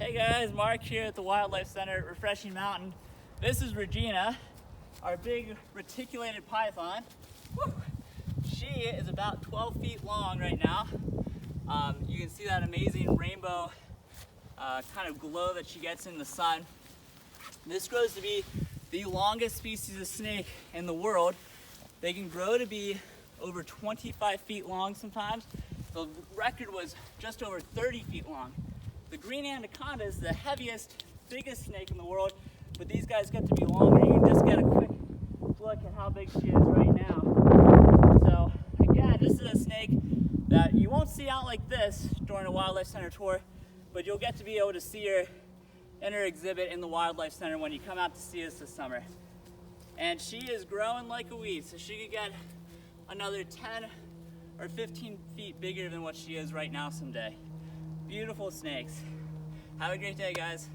Hey guys, Mark here at the Wildlife Center at Refreshing Mountain. This is Regina, our big reticulated python. Woo! She is about 12 feet long right now. You can see that amazing rainbow kind of glow that she gets in the sun. This grows to be the longest species of snake in the world. They can grow to be over 25 feet long sometimes. The record was just over 30 feet long. The green anaconda is the heaviest, biggest snake in the world, but these guys get to be longer. You can just get a quick look at how big she is right now. So again, this is a snake that you won't see out like this during a Wildlife Center tour, but you'll get to be able to see her in her exhibit in the Wildlife Center when you come out to see us this summer. And she is growing like a weed, so she could get another 10 or 15 feet bigger than what she is right now someday. Beautiful snakes. Have a great day, guys.